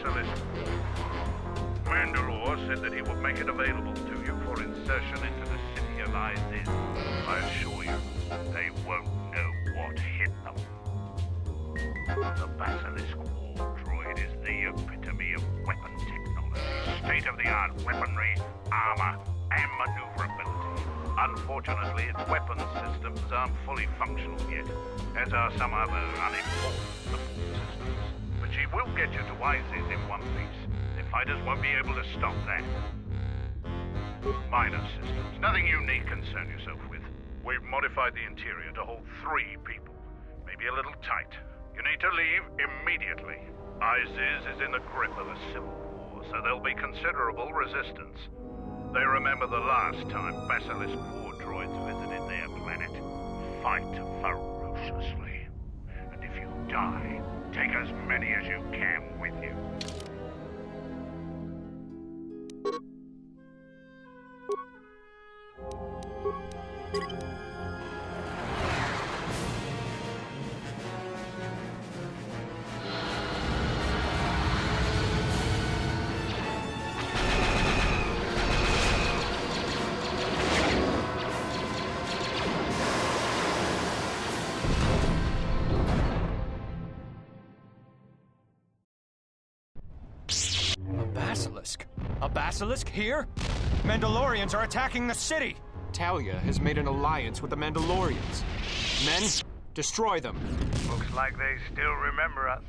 Basilisk. Mandalore said that he would make it available to you for insertion into the city of Isis. I assure you, they won't know what hit them. The Basilisk war droid is the epitome of weapon technology, state-of-the-art weaponry, armor, and maneuverability. Unfortunately, its weapons systems aren't fully functional yet, as are some other unimportant support systems. But she will get you to Isis in one piece. The fighters won't be able to stop that. Minor systems, nothing you need concern yourself with. We've modified the interior to hold 3 people. Maybe a little tight. You need to leave immediately. Isis is in the grip of a civil war, so there'll be considerable resistance. They remember the last time Basilisk war droids visited their planet. Fight ferociously. And if you die, take as many as you can with you. A basilisk here? Mandalorians are attacking the city! Talia has made an alliance with the Mandalorians. Men, destroy them. Looks like they still remember us.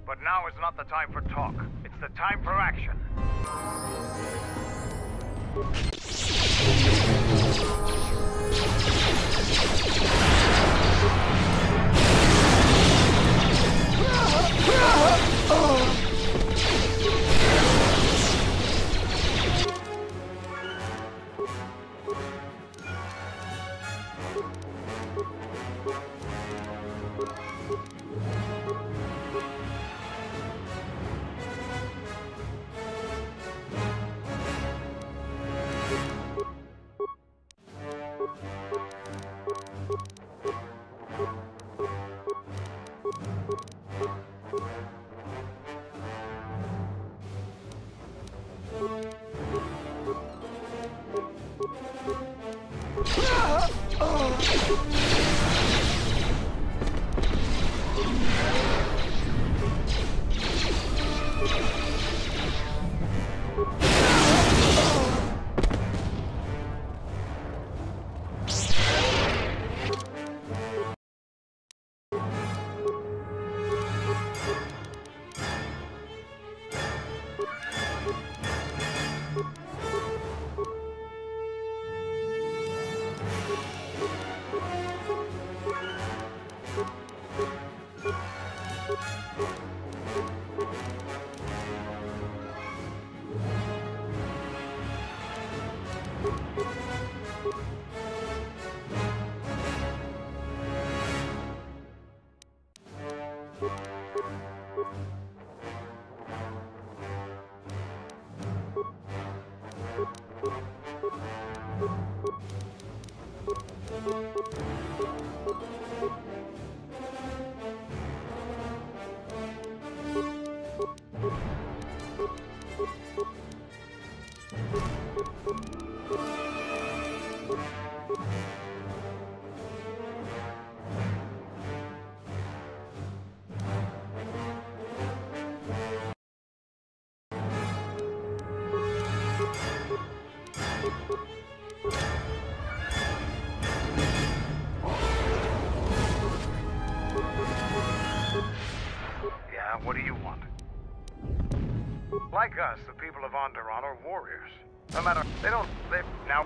But now is not the time for talk. It's the time for action. What do you want? Like us, the people of Onderon are warriors. No matter, now...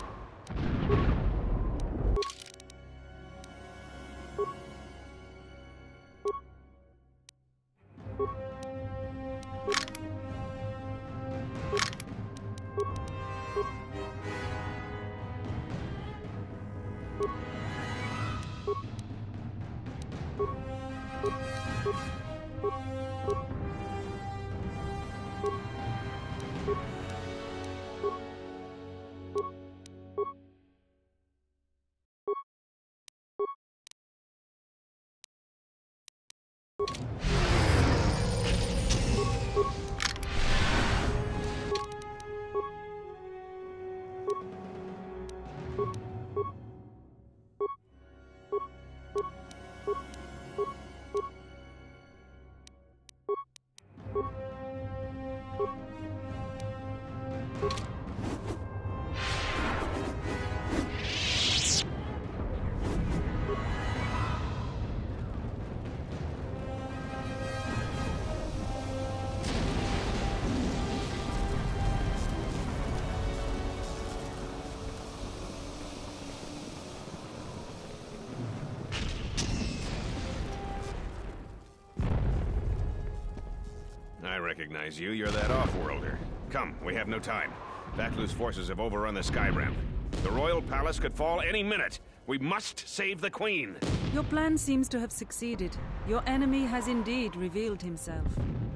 I recognize you. You're that off-worlder. Come, we have no time. Vaklu's forces have overrun the sky ramp. The royal palace could fall any minute. We must save the queen. Your plan seems to have succeeded. Your enemy has indeed revealed himself.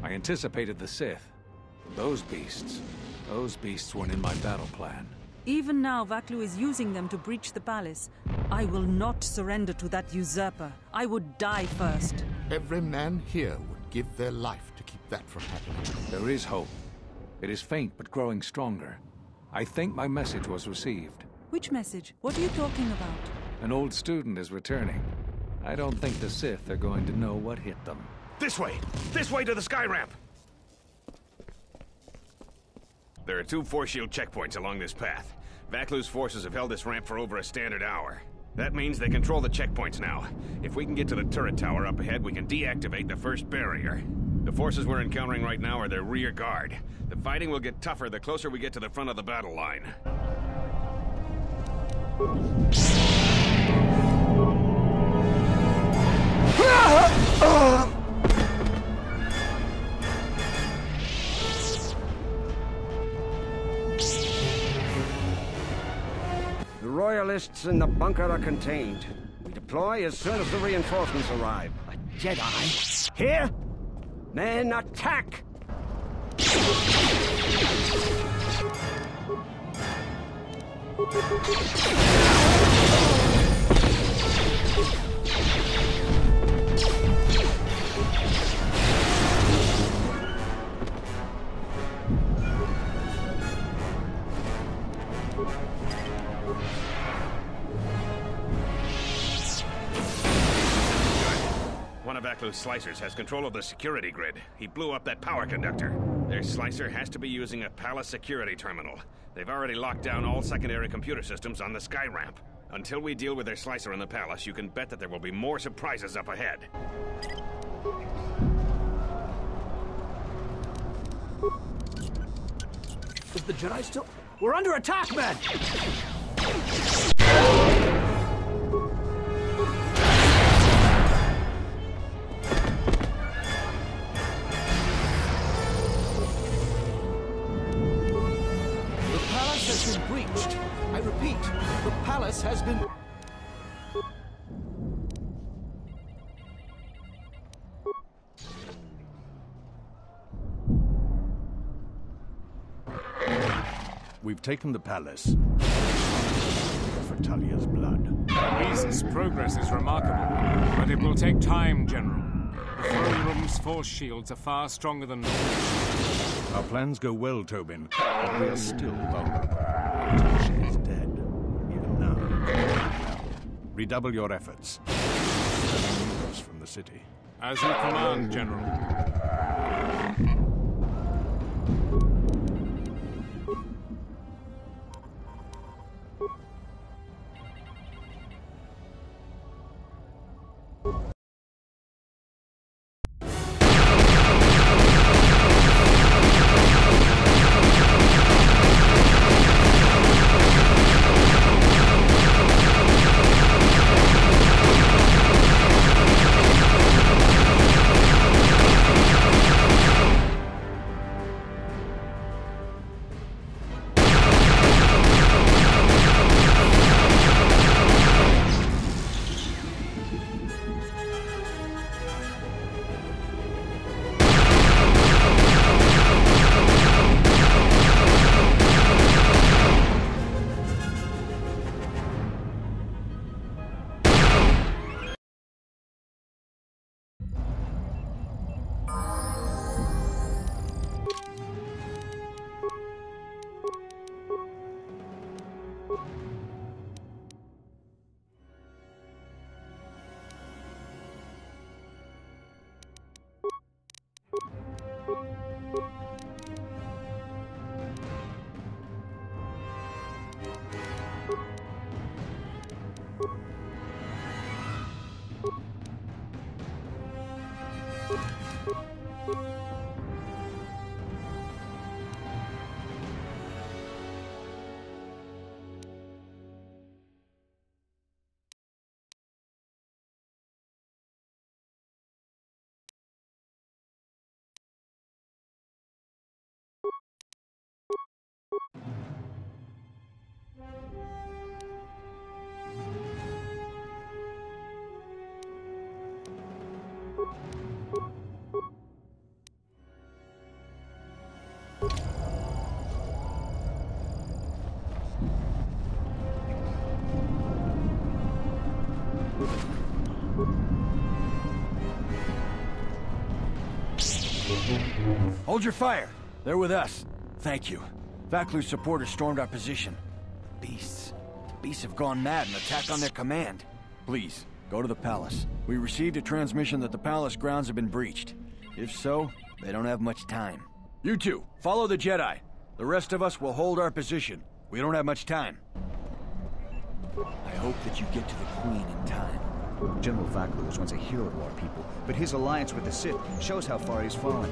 I anticipated the Sith. Those beasts weren't in my battle plan. Even now, Vaklu is using them to breach the palace. I will not surrender to that usurper. I would die first. Every man here would give their life to keep that from happening. There is hope. It is faint, but growing stronger. I think my message was received. Which message? What are you talking about? An old student is returning. I don't think the Sith are going to know what hit them. This way! This way to the sky ramp! There are 2 force shield checkpoints along this path. Vaklu's forces have held this ramp for over a standard hour. That means they control the checkpoints now. If we can get to the turret tower up ahead, we can deactivate the first barrier. The forces we're encountering right now are their rear guard. The fighting will get tougher the closer we get to the front of the battle line. The Royalists in the bunker are contained. We deploy as soon as the reinforcements arrive. A Jedi? Here? Men, attack! One of Vaklu's slicers has control of the security grid. He blew up that power conductor. Their slicer has to be using a palace security terminal. They've already locked down all secondary computer systems on the sky ramp. Until we deal with their slicer in the palace, you can bet that there will be more surprises up ahead. Is the Jedi still... We're under attack, men! Has been breached. I repeat, the palace has been... We've taken the palace. For Talia's blood. East's progress is remarkable, but it will take time, General. The throne room's force shields are far stronger than normal. Our plans go well, Tobin, but we are still vulnerable. Until she is dead. Even now. Redouble your efforts. Seven miles from the city. As you command, General. Hold your fire. They're with us. Thank you. Vaklu's supporters stormed our position. Beasts. The beasts have gone mad and attacked on their command. Please, go to the palace. We received a transmission that the palace grounds have been breached. If so, they don't have much time. You two, follow the Jedi. The rest of us will hold our position. We don't have much time. I hope that you get to the Queen in time. General Vaklu was once a hero to our people, but his alliance with the Sith shows how far he's fallen.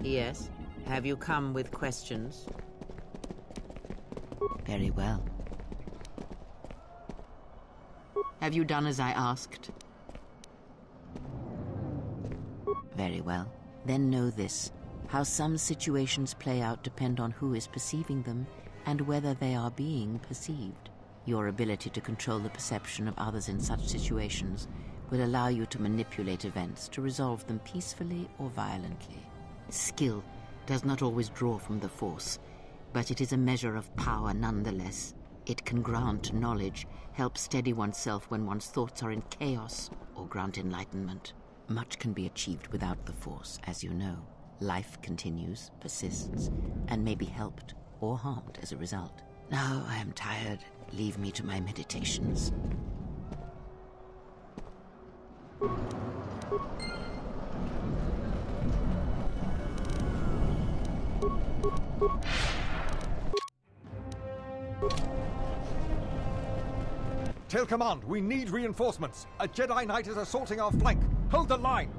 Yes? Have you come with questions? Very well. Have you done as I asked? Very well. Then know this. How some situations play out depend on who is perceiving them and whether they are being perceived. Your ability to control the perception of others in such situations will allow you to manipulate events to resolve them peacefully or violently. Skill does not always draw from the Force, but it is a measure of power nonetheless. It can grant knowledge, help steady oneself when one's thoughts are in chaos, or grant enlightenment. Much can be achieved without the Force, as you know. Life continues, persists, and may be helped or harmed as a result. Now I am tired. Leave me to my meditations. Tail Command, we need reinforcements. A Jedi Knight is assaulting our flank. Hold the line.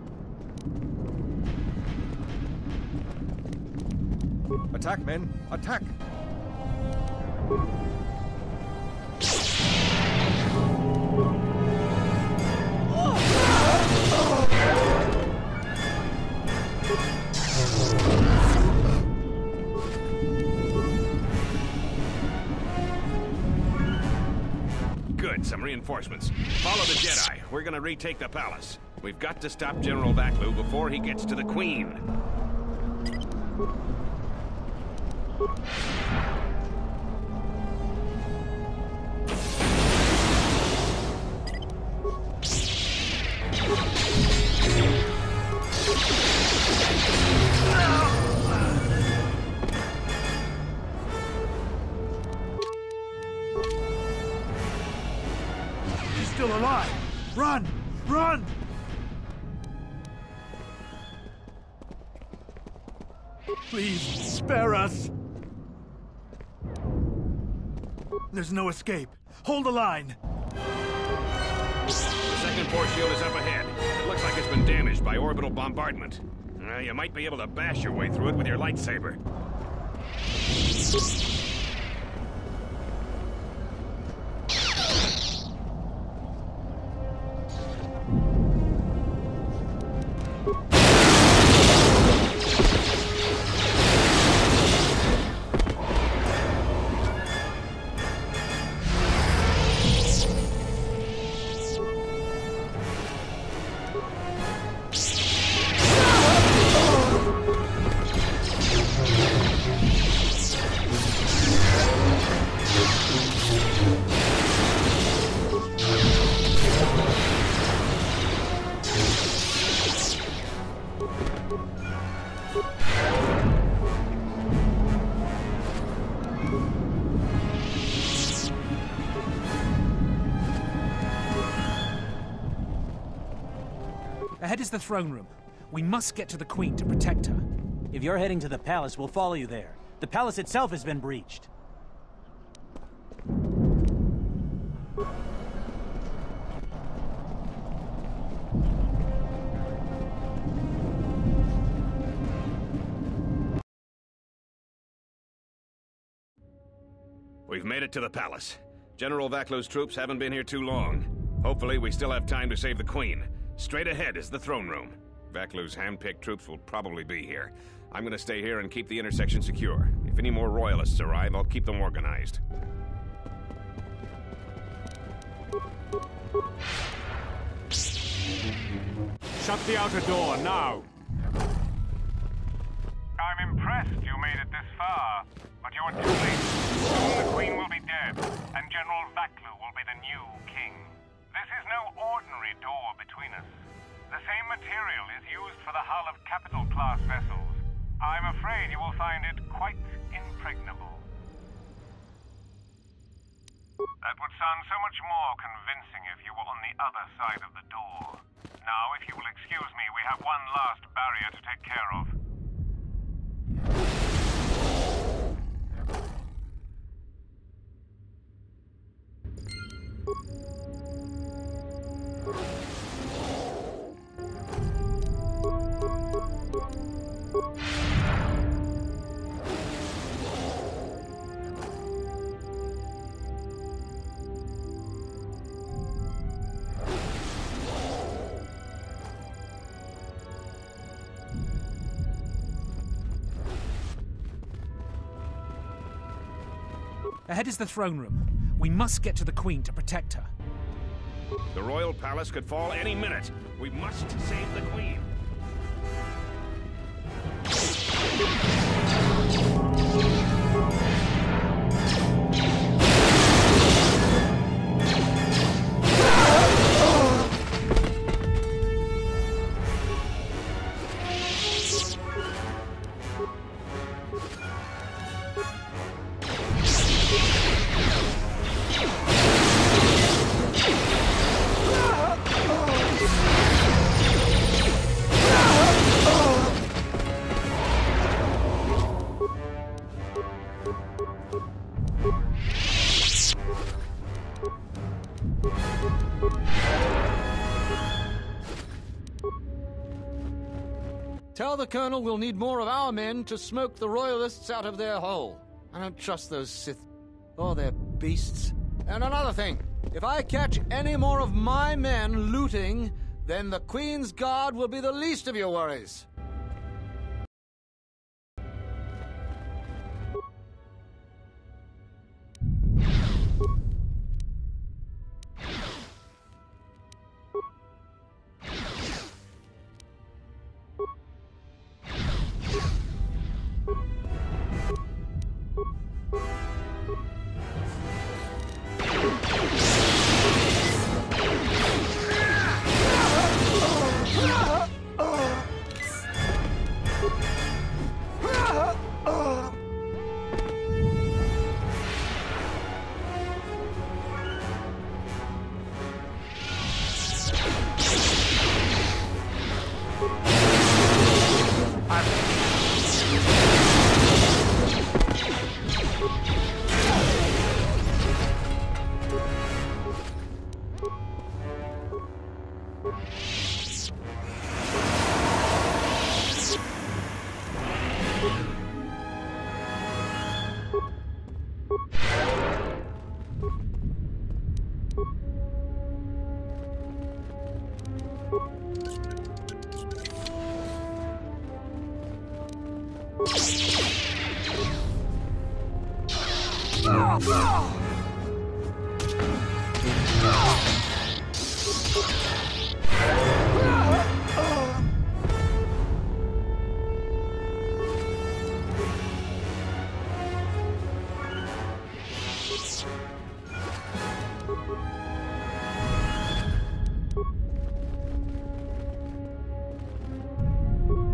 Attack, men. Attack. Good, some reinforcements. Follow the Jedi. We're gonna retake the palace. We've got to stop General Vaklu before he gets to the Queen. She's still alive! Run! Run! Please, spare us! There's no escape. Hold the line! The second force shield is up ahead. It looks like it's been damaged by orbital bombardment. You might be able to bash your way through it with your lightsaber. Ahead is the throne room. We must get to the Queen to protect her. If you're heading to the palace, we'll follow you there. The palace itself has been breached. We've made it to the palace. General Vaklu's troops haven't been here too long. Hopefully we still have time to save the Queen. Straight ahead is the throne room. Vaklu's hand-picked troops will probably be here. I'm gonna stay here and keep the intersection secure. If any more royalists arrive, I'll keep them organized. Shut the outer door, now! I'm impressed you made it this far, but you're too late. Soon the Queen will be dead, and General Vaklu will be the new king. This is no ordinary door between us. The same material is used for the hull of capital-class vessels. I'm afraid you will find it quite impregnable. That would sound so much more convincing if you were on the other side of the door. Now, if you will excuse me, we have one last barrier to take care of. Ahead is the throne room. We must get to the Queen to protect her. The royal palace could fall any minute. We must save the Queen. Tell the Colonel we'll need more of our men to smoke the Royalists out of their hole. I don't trust those Sith or their beasts. And another thing, if I catch any more of my men looting, then the Queen's Guard will be the least of your worries.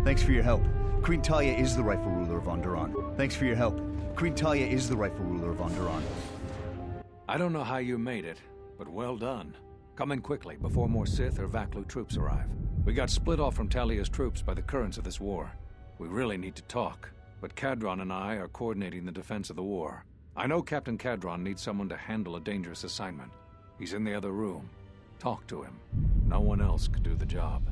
Thanks for your help. Queen Talia is the rightful ruler of Onderon. Thanks for your help. Queen Talia is the rightful ruler of Onderon. I don't know how you made it, but well done. Come in quickly before more Sith or Vaklu troops arrive. We got split off from Talia's troops by the currents of this war. We really need to talk, but Cadron and I are coordinating the defense of the war. I know Captain Cadron needs someone to handle a dangerous assignment. He's in the other room. Talk to him. No one else could do the job.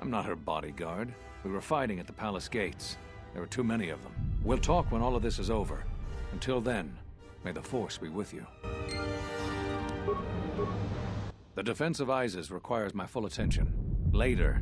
I'm not her bodyguard. We were fighting at the palace gates. There were too many of them. We'll talk when all of this is over. Until then, may the Force be with you. The defense of Isis requires my full attention. Later.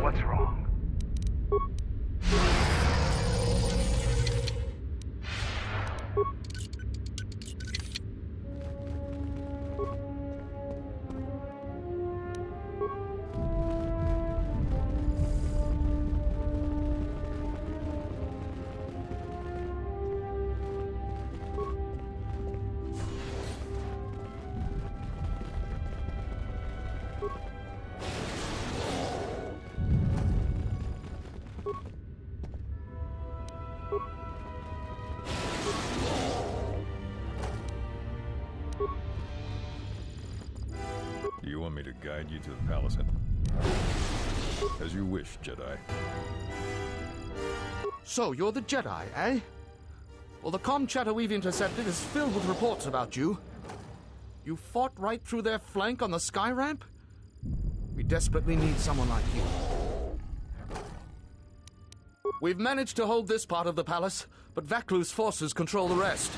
What's wrong? You want me to guide you to the palace? As you wish, Jedi. So, you're the Jedi, eh? Well, the comm chatter we've intercepted is filled with reports about you. You fought right through their flank on the sky ramp? We desperately need someone like you. We've managed to hold this part of the palace, but Vaklu's forces control the rest.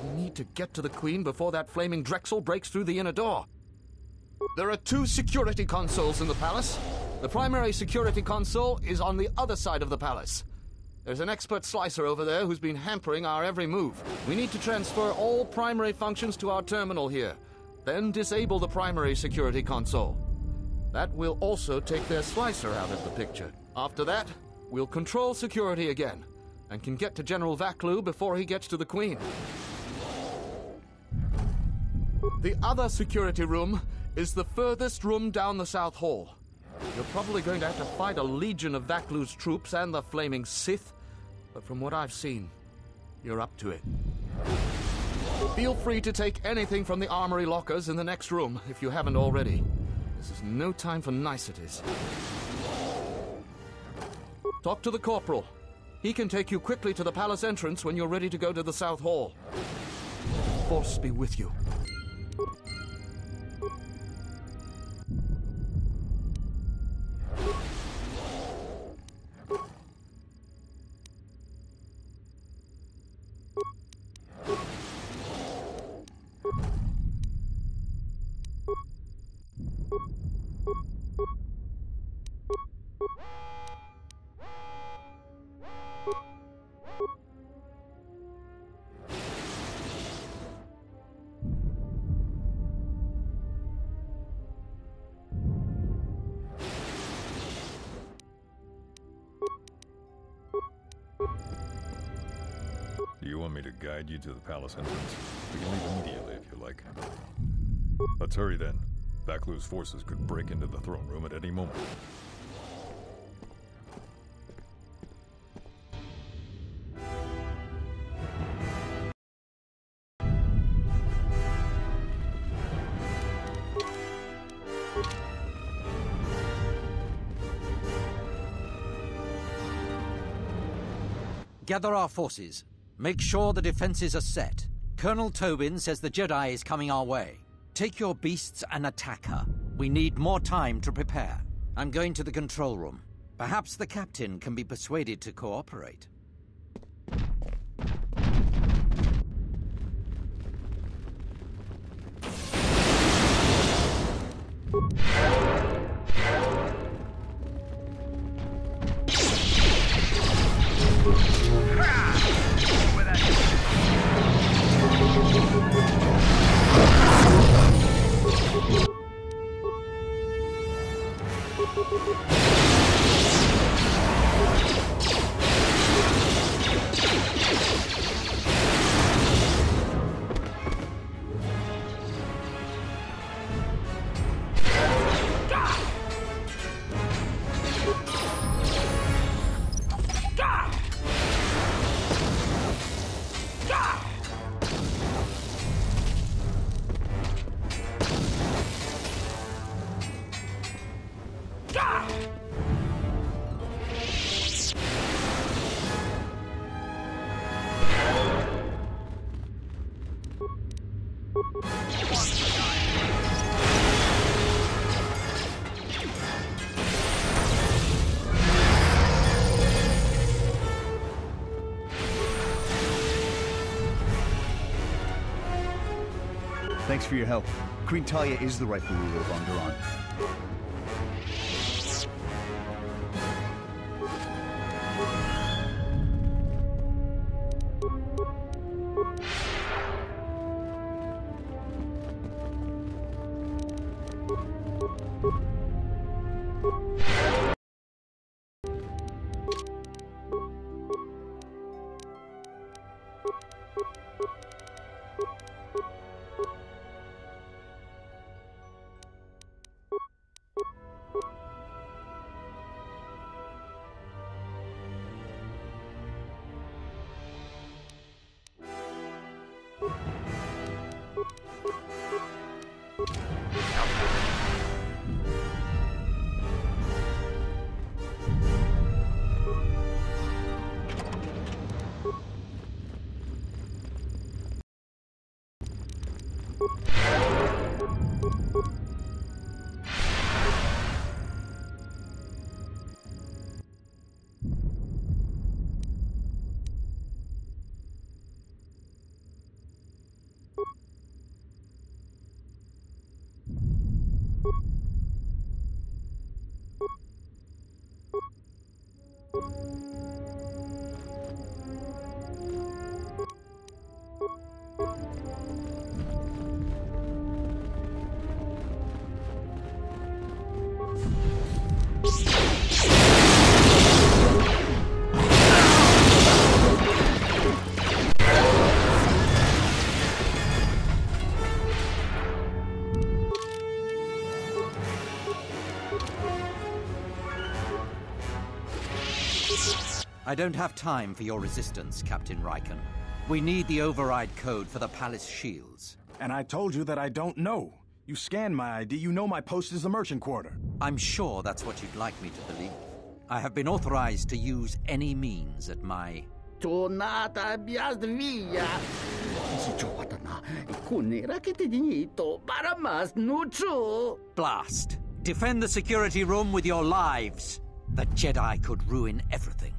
We need to get to the Queen before that flaming Drexel breaks through the inner door. There are 2 security consoles in the palace. The primary security console is on the other side of the palace. There's an expert slicer over there who's been hampering our every move. We need to transfer all primary functions to our terminal here, then disable the primary security console. That will also take their slicer out of the picture. After that, we'll control security again, and can get to General Vaklu before he gets to the Queen. The other security room is the furthest room down the South Hall. You're probably going to have to fight a legion of Vaklu's troops and the flaming Sith, but from what I've seen, you're up to it. Feel free to take anything from the armory lockers in the next room if you haven't already. This is no time for niceties. Talk to the corporal. He can take you quickly to the palace entrance when you're ready to go to the South Hall. May the Force be with you. You want me to guide you to the palace entrance? We can leave immediately if you like. Let's hurry then. Vaklu's forces could break into the throne room at any moment. Gather our forces. Make sure the defenses are set. Colonel Tobin says the Jedi is coming our way. Take your beasts and attack her. We need more time to prepare. I'm going to the control room. Perhaps the captain can be persuaded to cooperate. Thanks for your help. Queen Talia is the rightful ruler of Onderon. I don't have time for your resistance, Captain Riken. We need the override code for the palace shields. And I told you that I don't know. You scanned my ID, you know my post is the merchant quarter. I'm sure that's what you'd like me to believe. I have been authorized to use any means at my... Tornata via. Blast. Defend the security room with your lives. The Jedi could ruin everything.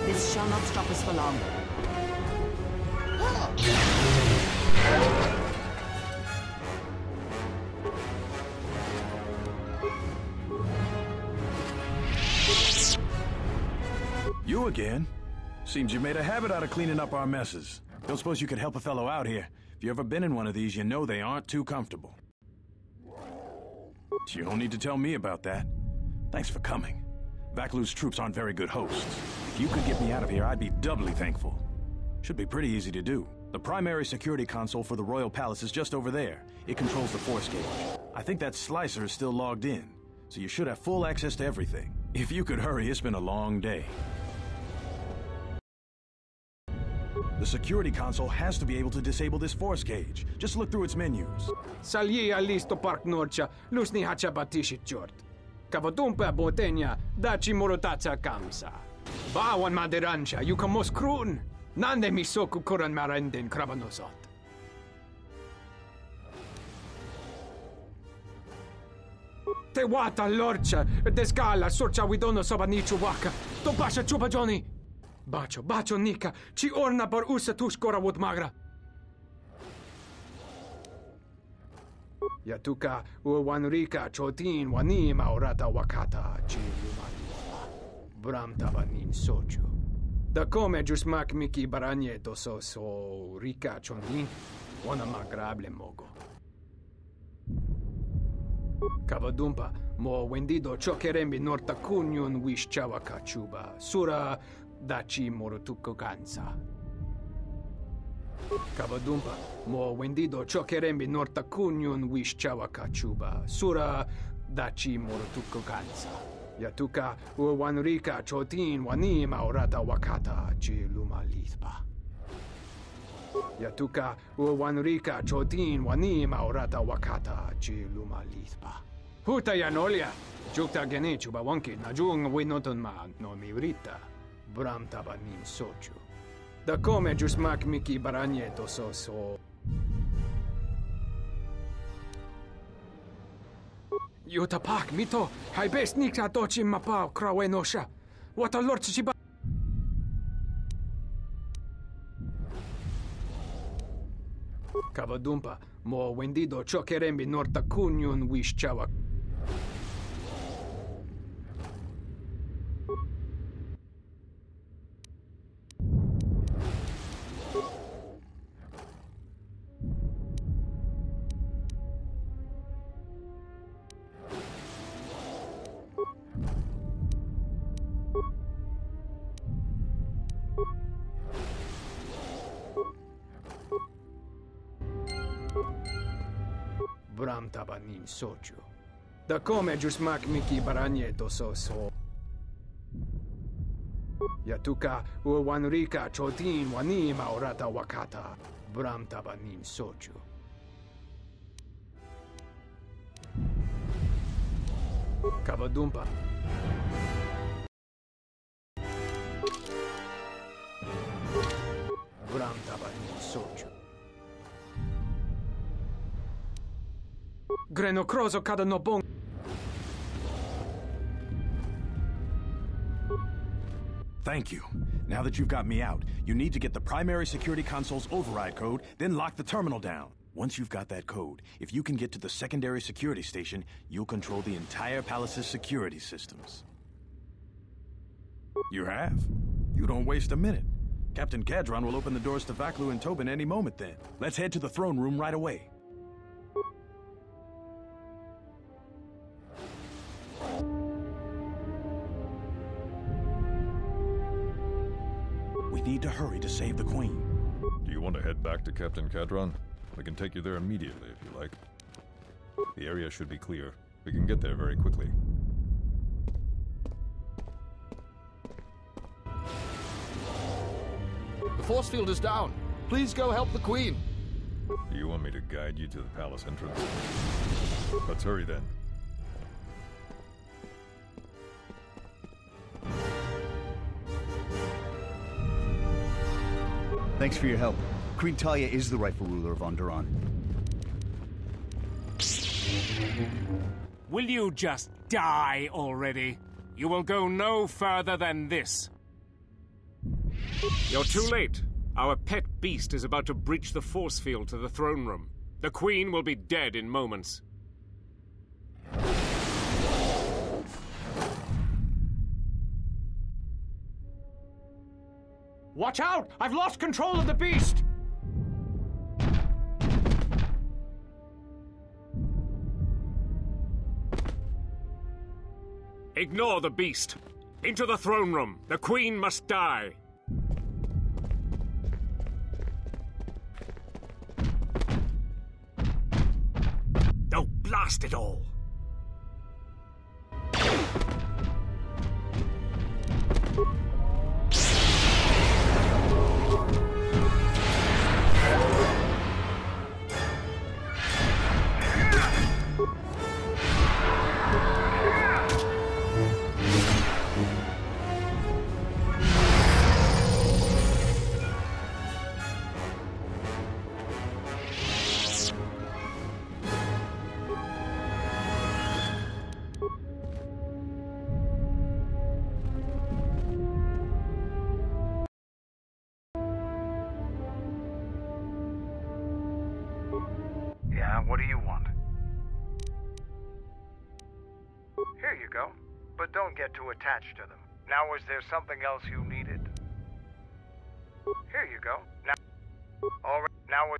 This shall not stop us for long. again. Seems you made a habit out of cleaning up our messes. Don't suppose you could help a fellow out here? If you've ever been in one of these, you know they aren't too comfortable. You don't need to tell me about that. Thanks for coming. Vaklu's troops aren't very good hosts. If you could get me out of here, I'd be doubly thankful. Should be pretty easy to do. The primary security console for the Royal Palace is just over there. It controls the force gauge. I think that slicer is still logged in, so you should have full access to everything. If you could hurry, it's been a long day. The security console has to be able to disable this force gauge. Just look through its menus. Salji listo park norcha, lusni hacha batishit jort. Kavotumpa botenia, dachi morotacha kamsa. Bawan maderancha, yukamos krun. Nande misoku kuran marenden krabanosot. Te wata lorcha, desgala sorcha widono sobanichu waka. To pasha chupa Johnny. Bacho nika, ci orna bar usa tuskora wot magra. Yatuka uwanrika chotin wani maurata wakata ci lumani. Bram tabanin sochu. Da come giusmak miki baranye doso so rika chonin, wana magrable mogo. Kavadumpa, mo wendido chokerembi norta kunyun wish chawa kachuba, sura dachi morotuko gansa. Kavadumpa, mo wendido chokerembi norta kunyun wish chawa kachuba, sura dachi morotuko gansa. Yatuka uwanrika chotin wani maurata wakata chi luma lithpa. Yatuka uwanrika chotin wani maurata wakata chi luma lithpa. Huta yanolia, jukta gene chuba wanki najung winoton ma no mivrita. Bram tabanin sochu. Da come giusmak miki baranye doso so. Yuta pak mito, hai best nikta dochi mapao krawe nosha. What a lord chiba. Kavadumpa, mo wendido chokerembi norta kunyun wish chawa. Bram tabanin sochu. Da come giusmak miki baranye doso so. Yatuka uwanrika chotin wani maurata wakata. Bram tabanin sochu. Kavadumpa. Bram tabanin sochu. Greno crozo kada no bong. Thank you. Now that you've got me out, you need to get the primary security console's override code, then lock the terminal down. Once you've got that code, if you can get to the secondary security station, you'll control the entire palace's security systems. You have? You don't waste a minute. Captain Kadron will open the doors to Vaklu and Tobin any moment then. Let's head to the throne room right away. We need to hurry to save the Queen. Do you want to head back to Captain Kadron? We can take you there immediately if you like. The area should be clear. We can get there very quickly. The force field is down. Please go help the Queen. Do you want me to guide you to the palace entrance? Let's hurry then. Thanks for your help. Queen Talia is the rightful ruler of Onderon. Will you just die already? You will go no further than this. You're too late. Our pet beast is about to breach the force field to the throne room. The Queen will be dead in moments. Watch out! I've lost control of the beast! Ignore the beast. Into the throne room. The Queen must die. Oh, blast it all! What do you want? Here you go. But don't get too attached to them. Now, is there something else you needed? Here you go. Now, all right. Now,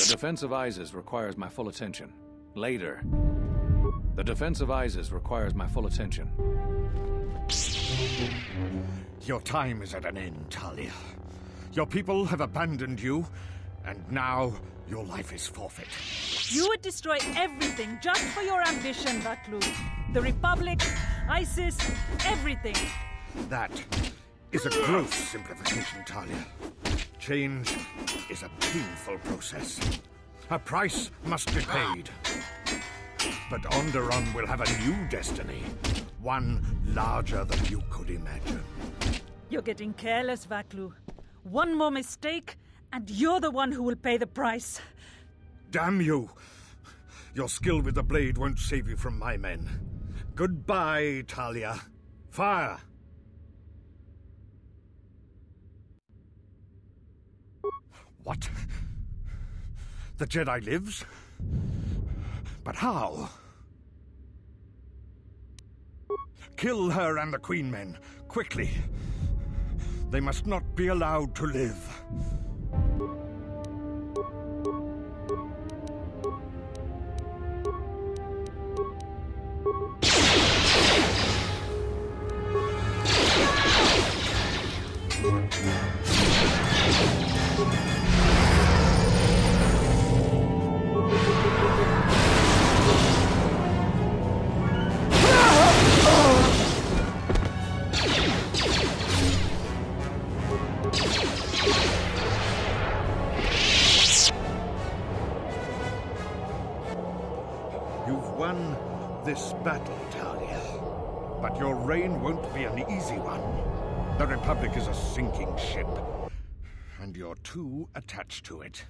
The defense of Isis requires my full attention. Later. The defense of Isis requires my full attention. Your time is at an end, Talia. Your people have abandoned you, and now your life is forfeit. You would destroy everything just for your ambition, Vaklu. The Republic, ISIS, everything. That is a gross simplification, Talia. Change is a painful process. A price must be paid. But Onderon will have a new destiny. One larger than you could imagine. You're getting careless, Vaklu. One more mistake, and you're the one who will pay the price. Damn you! Your skill with the blade won't save you from my men. Goodbye, Talia. Fire! What? The Jedi lives? But how? Kill her and the Queen men, quickly. They must not be allowed to live. You've won this battle, Talia. But your reign won't be an easy one. The Republic is a sinking ship, and you're too attached to it.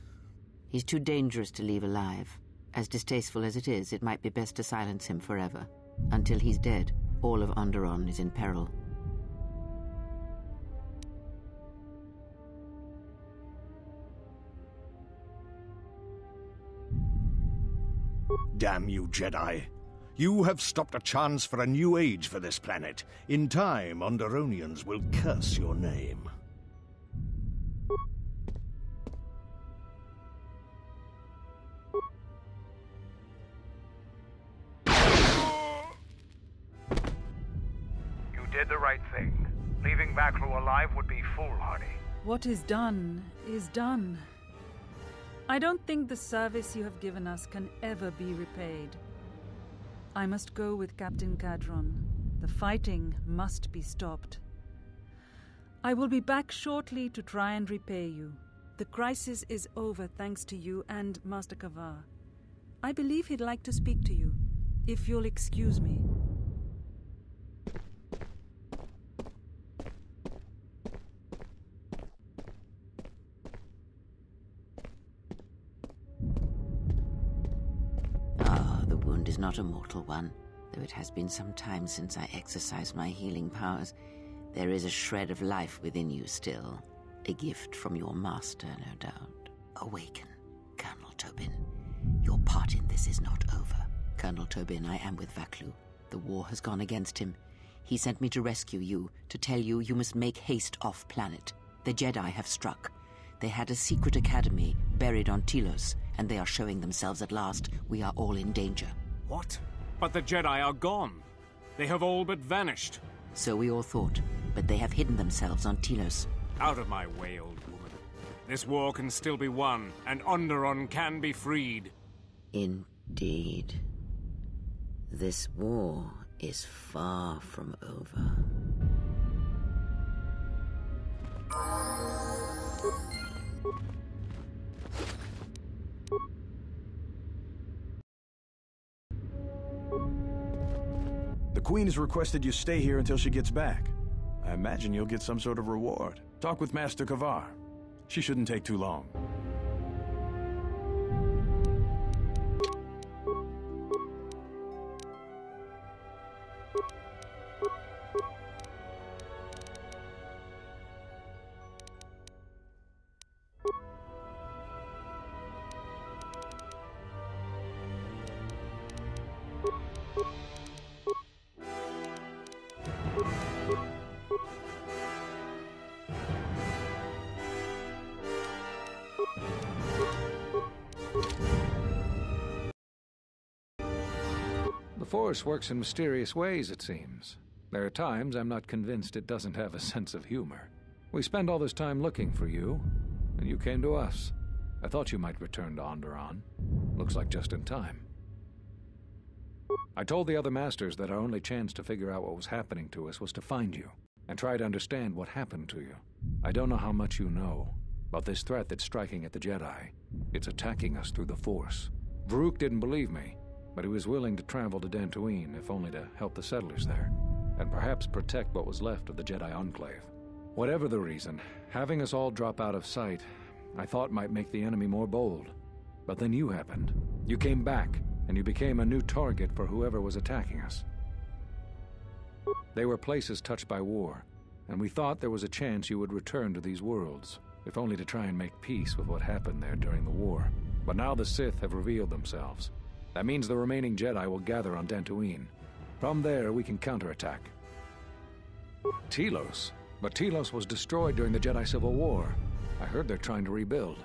He's too dangerous to leave alive. As distasteful as it is, it might be best to silence him forever. Until he's dead, all of Onderon is in peril. Damn you, Jedi. You have stopped a chance for a new age for this planet. In time, Onderonians will curse your name. You did the right thing. Leaving Vaklu alive would be foolhardy. What is done is done. I don't think the service you have given us can ever be repaid. I must go with Captain Kadron. The fighting must be stopped. I will be back shortly to try and repay you. The crisis is over thanks to you and Master Kavar. I believe he'd like to speak to you, if you'll excuse me. Is not a mortal one, though it has been some time since I exercised my healing powers. There is a shred of life within you still, a gift from your master, no doubt. Awaken, Colonel Tobin. Your part in this is not over. Colonel Tobin, I am with Vaklu. The war has gone against him. He sent me to rescue you, to tell you you must make haste off-planet. The Jedi have struck. They had a secret academy buried on Telos, and they are showing themselves at last. We are all in danger. What? But the Jedi are gone. They have all but vanished. So we all thought, but they have hidden themselves on Telos. Out of my way, old woman. This war can still be won, and Onderon can be freed. Indeed. This war is far from over. The Queen has requested you stay here until she gets back. I imagine you'll get some sort of reward. Talk with Master Kavar. She shouldn't take too long. The Force works in mysterious ways, it seems. There are times I'm not convinced it doesn't have a sense of humor. We spend all this time looking for you, and you came to us. I thought you might return to Onderon. Looks like just in time. I told the other masters that our only chance to figure out what was happening to us was to find you, and try to understand what happened to you. I don't know how much you know about this threat that's striking at the Jedi. It's attacking us through the Force. Varuk didn't believe me, but he was willing to travel to Dantooine, if only to help the settlers there, and perhaps protect what was left of the Jedi Enclave. Whatever the reason, having us all drop out of sight, I thought might make the enemy more bold. But then you happened. You came back, and you became a new target for whoever was attacking us. They were places touched by war, and we thought there was a chance you would return to these worlds, if only to try and make peace with what happened there during the war. But now the Sith have revealed themselves. That means the remaining Jedi will gather on Dantooine. From there, we can counterattack. Telos? But Telos was destroyed during the Jedi Civil War. I heard they're trying to rebuild.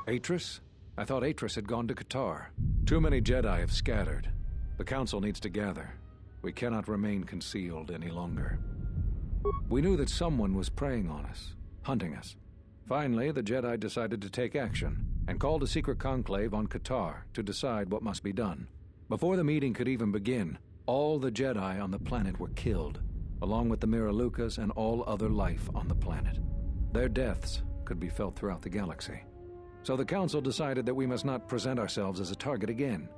Atris? I thought Atris had gone to KotOR. Too many Jedi have scattered. The Council needs to gather. We cannot remain concealed any longer. We knew that someone was preying on us, hunting us. Finally, the Jedi decided to take action, and called a secret conclave on KotOR to decide what must be done. Before the meeting could even begin, all the Jedi on the planet were killed, along with the Miralukas and all other life on the planet. Their deaths could be felt throughout the galaxy. So the Council decided that we must not present ourselves as a target again.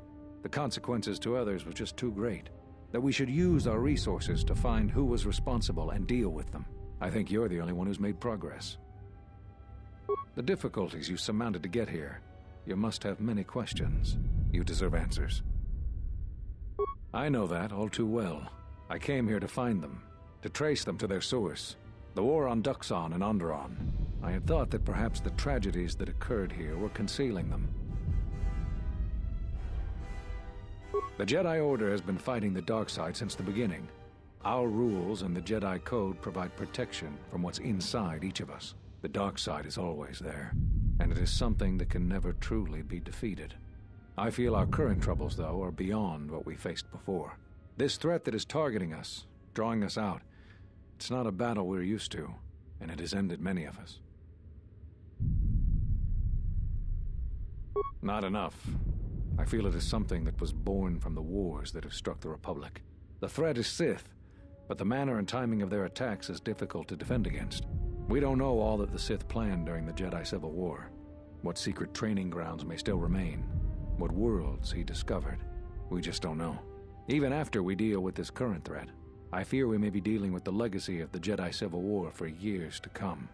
The consequences to others were just too great. That we should use our resources to find who was responsible and deal with them. I think you're the only one who's made progress. The difficulties you surmounted to get here. You must have many questions. You deserve answers. I know that all too well. I came here to find them, to trace them to their source. The war on Duxon and Onderon. I had thought that perhaps the tragedies that occurred here were concealing them. The Jedi Order has been fighting the dark side since the beginning. Our rules and the Jedi Code provide protection from what's inside each of us. The dark side is always there, and it is something that can never truly be defeated. I feel our current troubles, though, are beyond what we faced before. This threat that is targeting us, drawing us out, it's not a battle we're used to, and it has ended many of us. Not enough. I feel it is something that was born from the wars that have struck the Republic. The threat is Sith, but the manner and timing of their attacks is difficult to defend against. We don't know all that the Sith planned during the Jedi Civil War. What secret training grounds may still remain. What worlds he discovered. We just don't know. Even after we deal with this current threat, I fear we may be dealing with the legacy of the Jedi Civil War for years to come.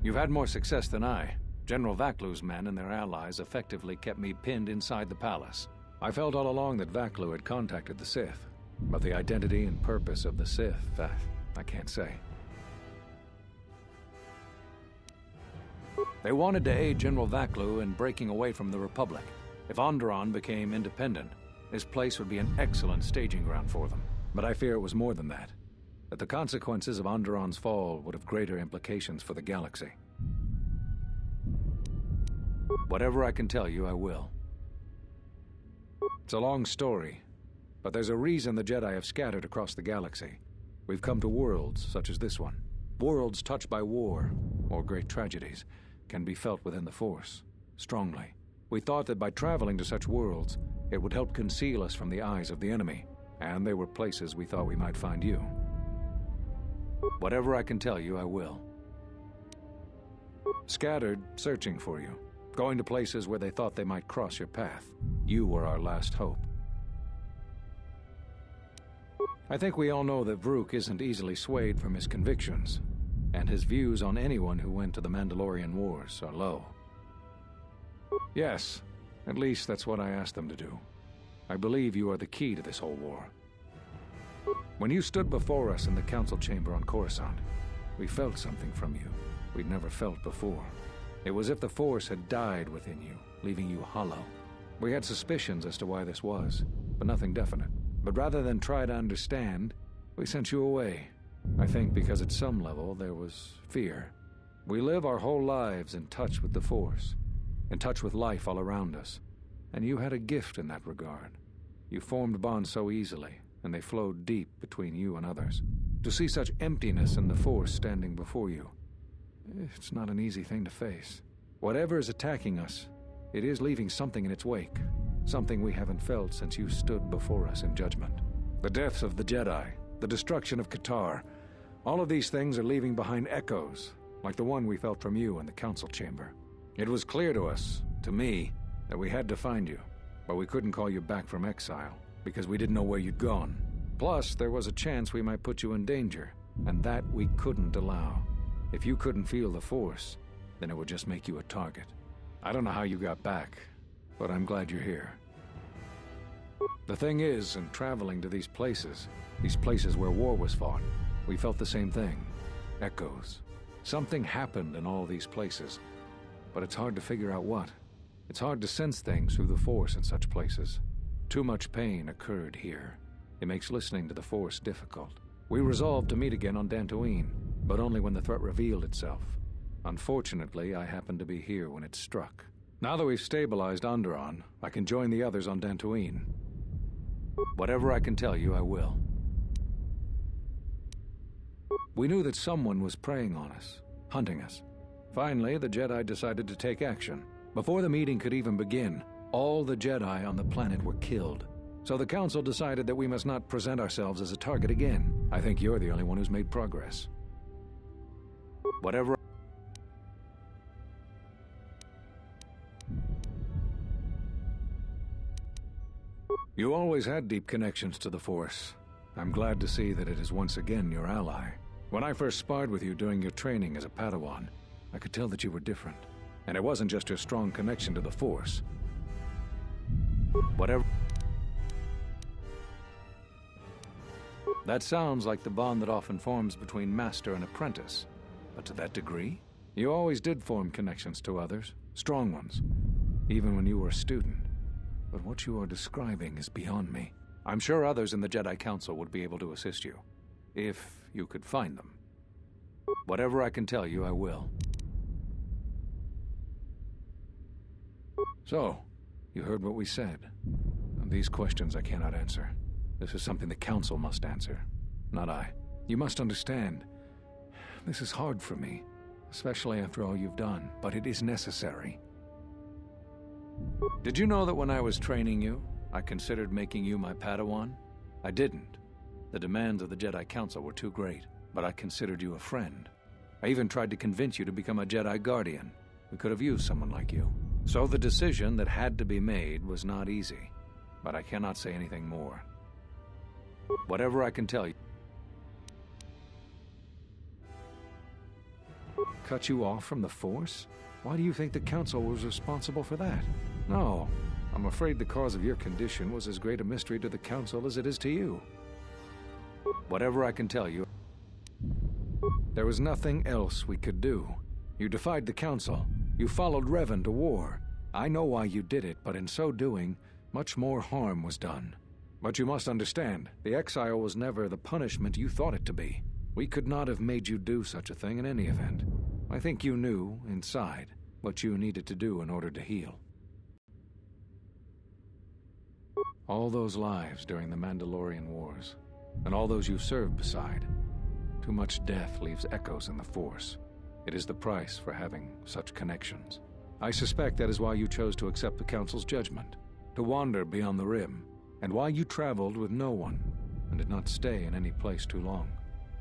You've had more success than I. General Vaklu's men and their allies effectively kept me pinned inside the palace. I felt all along that Vaklu had contacted the Sith, but the identity and purpose of the Sith, I can't say. They wanted to aid General Vaklu in breaking away from the Republic. If Onderon became independent, this place would be an excellent staging ground for them. But I fear it was more than that. That the consequences of Onderon's fall would have greater implications for the galaxy. Whatever I can tell you, I will. It's a long story, but there's a reason the Jedi have scattered across the galaxy. We've come to worlds such as this one. Worlds touched by war, or great tragedies, can be felt within the Force, strongly. We thought that by traveling to such worlds, it would help conceal us from the eyes of the enemy, and they were places we thought we might find you. Whatever I can tell you, I will. Scattered, searching for you. Going to places where they thought they might cross your path. You were our last hope. I think we all know that Vrook isn't easily swayed from his convictions, and his views on anyone who went to the Mandalorian Wars are low. Yes, at least that's what I asked them to do. I believe you are the key to this whole war. When you stood before us in the council chamber on Coruscant, we felt something from you we'd never felt before. It was as if the Force had died within you, leaving you hollow. We had suspicions as to why this was, but nothing definite. But rather than try to understand, we sent you away. I think because at some level there was fear. We live our whole lives in touch with the Force, in touch with life all around us. And you had a gift in that regard. You formed bonds so easily, and they flowed deep between you and others. To see such emptiness in the Force standing before you, it's not an easy thing to face. Whatever is attacking us, it is leaving something in its wake. Something we haven't felt since you stood before us in judgment. The deaths of the Jedi, the destruction of KotOR, all of these things are leaving behind echoes, like the one we felt from you in the council chamber. It was clear to us, to me, that we had to find you, but we couldn't call you back from exile, because we didn't know where you'd gone. Plus, there was a chance we might put you in danger, and that we couldn't allow. If you couldn't feel the Force, then it would just make you a target. I don't know how you got back, but I'm glad you're here. The thing is, in traveling to these places where war was fought, we felt the same thing. Echoes. Something happened in all these places, but it's hard to figure out what. It's hard to sense things through the Force in such places. Too much pain occurred here. It makes listening to the Force difficult. We resolved to meet again on Dantooine, but only when the threat revealed itself. Unfortunately, I happened to be here when it struck. Now that we've stabilized Onderon, I can join the others on Dantooine. Whatever I can tell you, I will. We knew that someone was preying on us, hunting us. Finally, the Jedi decided to take action. Before the meeting could even begin, all the Jedi on the planet were killed. So the Council decided that we must not present ourselves as a target again. I think you're the only one who's made progress. Whatever... You always had deep connections to the Force. I'm glad to see that it is once again your ally. When I first sparred with you during your training as a Padawan, I could tell that you were different. And it wasn't just your strong connection to the Force. Whatever... That sounds like the bond that often forms between master and apprentice. But to that degree, you always did form connections to others, strong ones, even when you were a student. But what you are describing is beyond me. I'm sure others in the Jedi Council would be able to assist you, if you could find them. Whatever I can tell you, I will. So, you heard what we said. And these questions I cannot answer. This is something the Council must answer, not I. You must understand, this is hard for me, especially after all you've done, but it is necessary. Did you know that when I was training you, I considered making you my Padawan? I didn't. The demands of the Jedi Council were too great, but I considered you a friend. I even tried to convince you to become a Jedi Guardian. We could have used someone like you. So the decision that had to be made was not easy, but I cannot say anything more. Whatever I can tell you. Cut you off from the Force? Why do you think the Council was responsible for that? No, I'm afraid the cause of your condition was as great a mystery to the Council as it is to you. Whatever I can tell you, there was nothing else we could do. You defied the Council. You followed Revan to war. I know why you did it, but in so doing, much more harm was done. But you must understand, the exile was never the punishment you thought it to be. We could not have made you do such a thing in any event. I think you knew, inside, what you needed to do in order to heal. All those lives during the Mandalorian Wars, and all those you served beside, too much death leaves echoes in the Force. It is the price for having such connections. I suspect that is why you chose to accept the Council's judgment, to wander beyond the Rim, and why you traveled with no one, and did not stay in any place too long.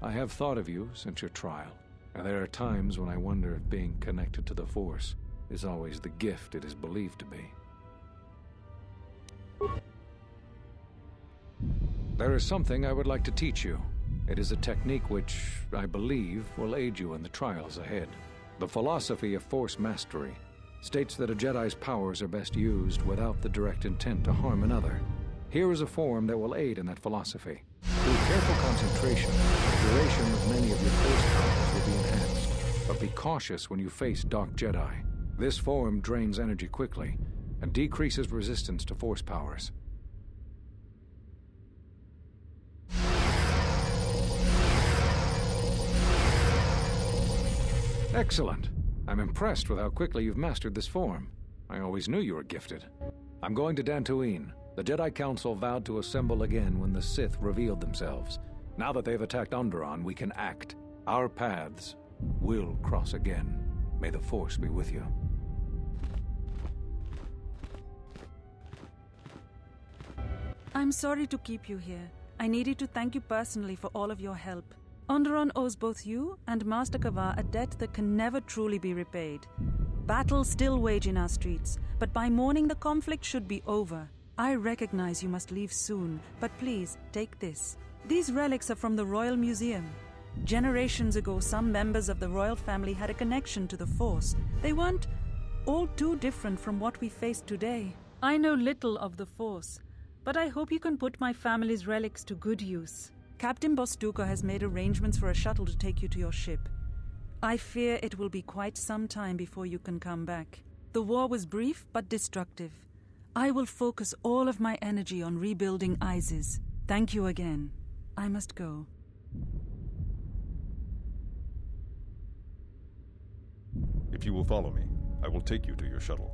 I have thought of you since your trial, and there are times when I wonder if being connected to the Force is always the gift it is believed to be. There is something I would like to teach you. It is a technique which, I believe, will aid you in the trials ahead. The philosophy of Force mastery states that a Jedi's powers are best used without the direct intent to harm another. Here is a form that will aid in that philosophy. Through careful concentration, the duration of many of your Force powers will be enhanced. But be cautious when you face Dark Jedi. This form drains energy quickly and decreases resistance to Force powers. Excellent. I'm impressed with how quickly you've mastered this form. I always knew you were gifted. I'm going to Dantooine. The Jedi Council vowed to assemble again when the Sith revealed themselves. Now that they've attacked Onderon, we can act. Our paths will cross again. May the Force be with you. I'm sorry to keep you here. I needed to thank you personally for all of your help. Onderon owes both you and Master Kavar a debt that can never truly be repaid. Battles still wage in our streets, but by morning the conflict should be over. I recognize you must leave soon, but please, take this. These relics are from the Royal Museum. Generations ago, some members of the royal family had a connection to the Force. They weren't all too different from what we face today. I know little of the Force, but I hope you can put my family's relics to good use. Captain Bostuka has made arrangements for a shuttle to take you to your ship. I fear it will be quite some time before you can come back. The war was brief but destructive. I will focus all of my energy on rebuilding Isis. Thank you again. I must go. If you will follow me, I will take you to your shuttle.